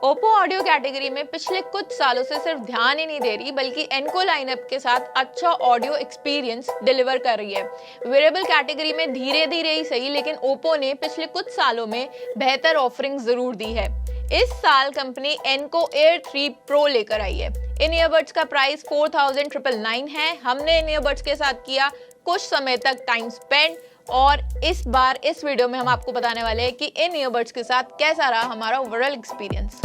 Oppo audio category में पिछले कुछ सालों से सिर्फ ध्यान ही नहीं दे रही बल्कि एनको लाइनअप के साथ अच्छा ऑडियो एक्सपीरियंस डिलीवर कर रही है। वेरेबल कैटेगरी में धीरे धीरे ही सही लेकिन ओप्पो ने पिछले कुछ सालों में बेहतर ऑफरिंग जरूर दी है। इस साल कंपनी एनको एयर 3 प्रो लेकर आई है। इन ईयरबड्स का प्राइस 4999 है। हमने इन ईयरबड्स के साथ किया कुछ समय तक टाइम स्पेंड और इस बार इस वीडियो में हम आपको बताने वाले हैं कि इन ईयरबड्स के साथ कैसा रहा हमारा ओवरऑल एक्सपीरियंस।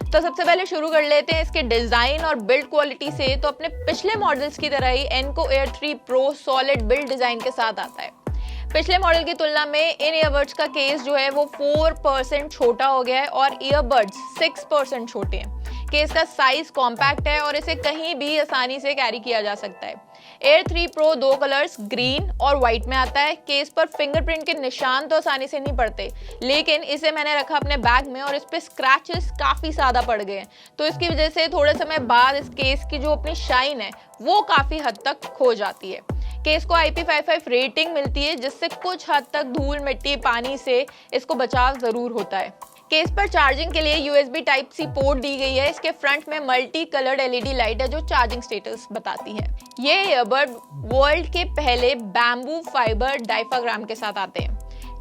तो सबसे पहले शुरू कर लेते हैं इसके डिजाइन और बिल्ड क्वालिटी से। तो अपने पिछले मॉडल्स की तरह ही Enco Air 3 pro solid build design के साथ आता है। पिछले मॉडल की तुलना में इन ईयरबड्स का केस जो है वो 4% छोटा हो गया है और ईयरबड्स 6% छोटे हैं। केस का साइज कॉम्पैक्ट है और इसे कहीं भी आसानी से कैरी किया जा सकता है। एयर 3 प्रो दो कलर्स ग्रीन और व्हाइट में आता है। केस पर फिंगरप्रिंट के निशान तो आसानी से नहीं पड़ते लेकिन इसे मैंने रखा अपने बैग में और इस पे स्क्रैचेस काफी ज्यादा पड़ गए हैं, तो इसकी वजह से थोड़े समय बाद इस केस की जो अपनी शाइन है वो काफी हद तक खो जाती है। केस को IP55 रेटिंग मिलती है जिससे कुछ हद तक धूल मिट्टी पानी से इसको बचाव जरूर होता है। केस पर चार्जिंग के लिए USB Type-C पोर्ट दी गई है। इसके फ्रंट में मल्टी कलर्ड LED लाइट है जो चार्जिंग स्टेटस बताती है। ये ईयरबड वर्ल्ड के पहले बैम्बू फाइबर डायफ्राग्राम के साथ आते हैं।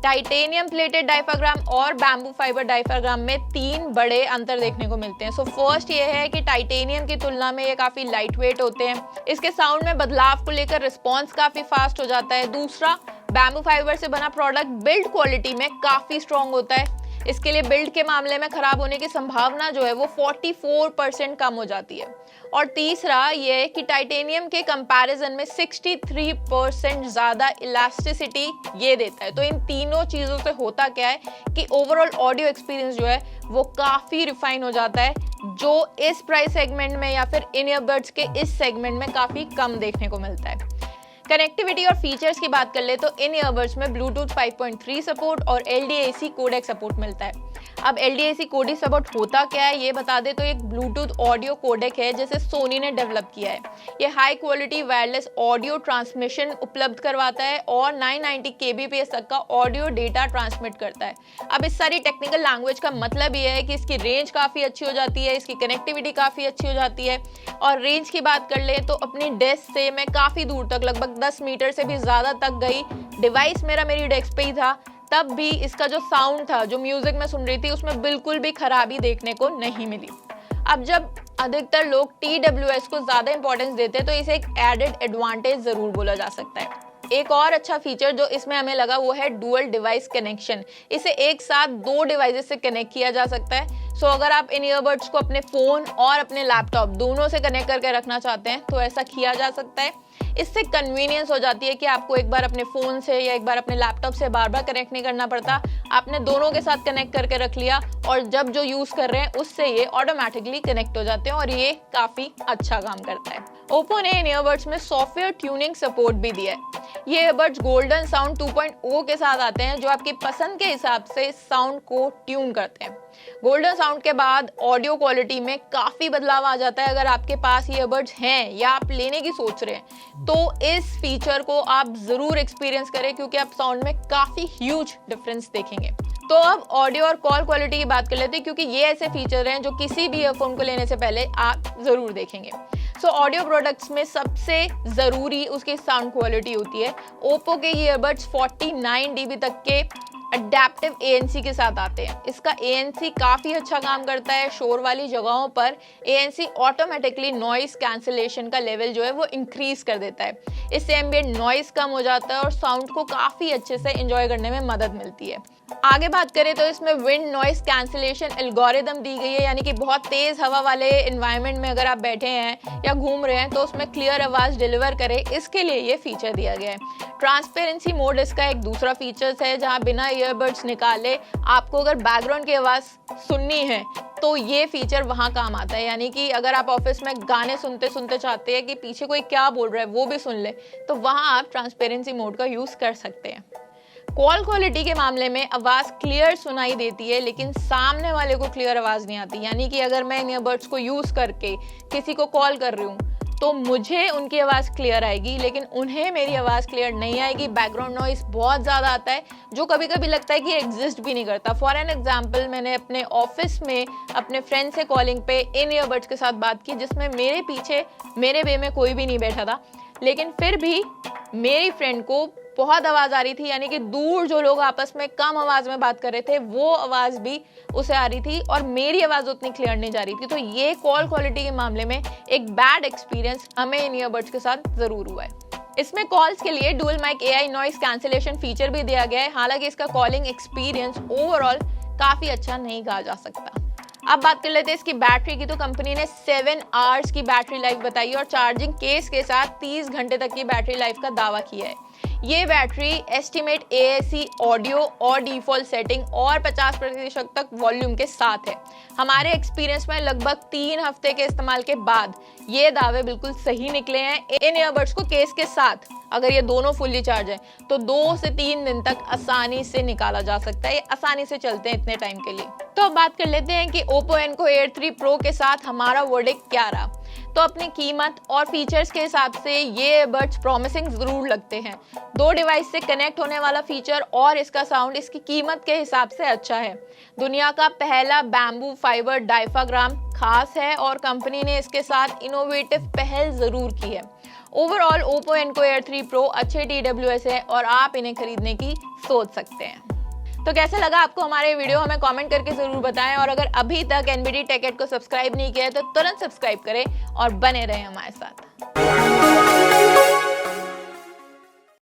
टाइटेनियम प्लेटेड डायफ्राग्राम और बैम्बू फाइबर डायफ्राग्राम में 3 बड़े अंतर देखने को मिलते हैं। सो फर्स्ट ये है कि टाइटेनियम की तुलना में ये काफी लाइट वेट होते हैं। इसके साउंड में बदलाव को लेकर रिस्पॉन्स काफी फास्ट हो जाता है। दूसरा, बैम्बू फाइबर से बना प्रोडक्ट बिल्ड क्वालिटी में काफी स्ट्रॉन्ग होता है। इसके लिए बिल्ड के मामले में खराब होने की संभावना जो है वो 44% कम हो जाती है। और तीसरा ये कि टाइटेनियम के कंपैरिजन में 63% ज्यादा इलास्टिसिटी ये देता है। तो इन तीनों चीजों से होता क्या है कि ओवरऑल ऑडियो एक्सपीरियंस जो है वो काफी रिफाइन हो जाता है, जो इस प्राइस सेगमेंट में या फिर इन ईयरबड्स के इस सेगमेंट में काफी कम देखने को मिलता है। कनेक्टिविटी और फीचर्स की बात कर ले तो इन ईयरबड्स में ब्लूटूथ 5.3 सपोर्ट और LDAC कोडेक सपोर्ट मिलता है। अब LDAC कोडेक सपोर्ट होता क्या है ये बता दे तो एक ब्लूटूथ ऑडियो कोडेक है जिसे सोनी ने डेवलप किया है। ये high quality wireless audio transmission उपलब्ध करवाता है और 990 kbps तक का ऑडियो डेटा ट्रांसमिट करता है। अब इस सारी टेक्निकल लैंग्वेज का मतलब ये है कि इसकी रेंज काफी अच्छी हो जाती है, इसकी कनेक्टिविटी काफी अच्छी हो जाती है। और रेंज की बात कर ले तो अपनी डेस्क से मैं काफी दूर तक लगभग 10 मीटर से भी ज्यादा तक गई। डिवाइस मेरी डेस्क पे ही था, तब भी इसका जो साउंड था, जो म्यूजिक मैं सुन रही थी, उसमें बिल्कुल भी खराबी देखने को नहीं मिली। अब जब अधिकतर लोग TWS को ज्यादा इंपॉर्टेंस देते हैं तो इसे एक एडेड एडवांटेज जरूर बोला जा सकता है। एक और अच्छा फीचर जो इसमें हमें लगा वो है डुअल डिवाइस कनेक्शन। इसे एक साथ 2 डिवाइसेस से कनेक्ट किया जा सकता है। सो अगर आप इन ईयरबड्स को अपने फोन और अपने लैपटॉप दोनों से कनेक्ट करके रखना चाहते हैं तो ऐसा किया जा सकता है। इससे कन्वीनियंस हो जाती है कि आपको एक बार अपने फोन से या एक बार अपने लैपटॉप से बार बार कनेक्ट नहीं करना पड़ता। आपने दोनों के साथ कनेक्ट करके रख लिया और जब जो यूज कर रहे हैं उससे ये ऑटोमेटिकली कनेक्ट हो जाते हैं और ये काफी अच्छा काम करता है। ओप्पो ने इन ईयरबड्स में सॉफ्टवेयर ट्यूनिंग सपोर्ट भी दिया है। ये ईयरबड्स गोल्डन साउंड 2.0 के साथ आते हैं जो आपकी पसंद के हिसाब से साउंड को ट्यून करते हैं। गोल्डन साउंड के बाद ऑडियो क्वालिटी में काफी बदलाव आ जाता है। अगर आपके पास ईयरबड्स हैं या आप लेने की सोच रहे हैं तो इस फीचर को आप जरूर एक्सपीरियंस करें क्योंकि आप साउंड में काफी ह्यूज डिफरेंस देखेंगे। तो अब ऑडियो और कॉल क्वालिटी की बात कर लेते हैं क्योंकि ये ऐसे फीचर हैं जो किसी भी ईयरफोन को लेने से पहले आप जरूर देखेंगे। सो ऑडियो प्रोडक्ट्स में सबसे जरूरी उसकी साउंड क्वालिटी होती है। ओप्पो के ईयरबड्स 49 dB तक के अडेप्टिव ANC के साथ आते हैं। इसका ANC काफी अच्छा काम करता है। शोर वाली जगहों पर ANC ऑटोमेटिकली नॉइस कैंसिलेशन का लेवल जो है वो इंक्रीज कर देता है। इससे एम्बिएंट नॉइस कम हो जाता है और साउंड को काफी अच्छे से एंजॉय करने में मदद मिलती है। आगे बात करें तो इसमें विंड नॉइस कैंसिलेशन एल्गोरिदम दी गई है, यानी कि बहुत तेज हवा वाले एनवायरनमेंट में अगर आप बैठे हैं या घूम रहे हैं तो उसमें क्लियर आवाज डिलीवर करे, इसके लिए ये फीचर दिया गया है। ट्रांसपेरेंसी मोड इसका एक दूसरा फीचर्स है जहां बिना ईयरबड्स निकाले आपको अगर बैकग्राउंड की आवाज सुननी है तो ये फीचर वहां काम आता है। यानी कि अगर आप ऑफिस में गाने सुनते सुनते चाहते हैं कि पीछे कोई क्या बोल रहा है वो भी सुन ले तो वहां आप ट्रांसपेरेंसी मोड का यूज कर सकते हैं। कॉल क्वालिटी के मामले में आवाज क्लियर सुनाई देती है लेकिन सामने वाले को क्लियर आवाज नहीं आती। यानी कि अगर मैं इन ईयरबड्स को यूज करके किसी को कॉल कर रही हूँ तो मुझे उनकी आवाज़ क्लियर आएगी, लेकिन उन्हें मेरी आवाज़ क्लियर नहीं आएगी। बैकग्राउंड नॉइस बहुत ज़्यादा आता है जो कभी कभी लगता है कि एग्जिस्ट भी नहीं करता। फॉर एन एग्जाम्पल, मैंने अपने ऑफिस में अपने फ्रेंड से कॉलिंग पे इन ईयरबड्स के साथ बात की जिसमें मेरे पीछे मेरे वे में कोई भी नहीं बैठा था, लेकिन फिर भी मेरी फ्रेंड को बहुत आवाज़ आ रही थी, यानी कि दूर जो लोग आपस में कम आवाज़ में बात कर रहे थे वो आवाज़ भी उसे आ रही थी और मेरी आवाज़ उतनी क्लियर नहीं जा रही थी। तो ये कॉल क्वालिटी के मामले में एक बैड एक्सपीरियंस हमें इन ईयरबड्स के साथ ज़रूर हुआ है। इसमें कॉल्स के लिए dual mic AI noise cancellation feature भी दिया गया है। हालांकि इसका कॉलिंग एक्सपीरियंस ओवरऑल काफ़ी अच्छा नहीं कहा जा सकता। अब बात कर लेते हैं इसकी बैटरी की। तो कंपनी ने 7 आवर्स की बैटरी लाइफ बताई और चार्जिंग केस के साथ 30 घंटे तक की बैटरी लाइफ का दावा किया है। ये बैटरी एस्टिमेट AAC ऑडियो और डिफॉल्ट सेटिंग और 50% तक वॉल्यूम के साथ है। हमारे एक्सपीरियंस में लगभग 3 हफ्ते के इस्तेमाल के बाद ये दावे बिल्कुल सही निकले हैं। इन ईयरबड्स को केस के साथ अगर ये दोनों फुल्ली चार्ज है तो 2 से 3 दिन तक आसानी से निकाला जा सकता है। ये आसानी से चलते हैं इतने टाइम के लिए। तो अब बात कर लेते हैं कि Oppo Enco Air 3 Pro के साथ हमारा वर्डिक्ट क्या रहा। तो अपनी कीमत और फीचर्स के हिसाब से ये ईयरबड्स प्रॉमिसिंग जरूर लगते हैं। 2 डिवाइस से कनेक्ट होने वाला फीचर और इसका साउंड इसकी कीमत के हिसाब से अच्छा है। दुनिया का पहला बैम्बू फाइबर डायफ्राग्राम खास है और कंपनी ने इसके साथ इनोवेटिव पहल जरूर की है। Overall Oppo Enco Air 3 Pro अच्छे TWS है और आप इन्हें खरीदने की सोच सकते हैं। तो कैसा लगा आपको हमारे वीडियो, हमें कमेंट करके जरूर बताएं। और अगर अभी तक NBD TechEd को सब्सक्राइब नहीं किया है तो तुरंत सब्सक्राइब करें और बने रहें हमारे साथ।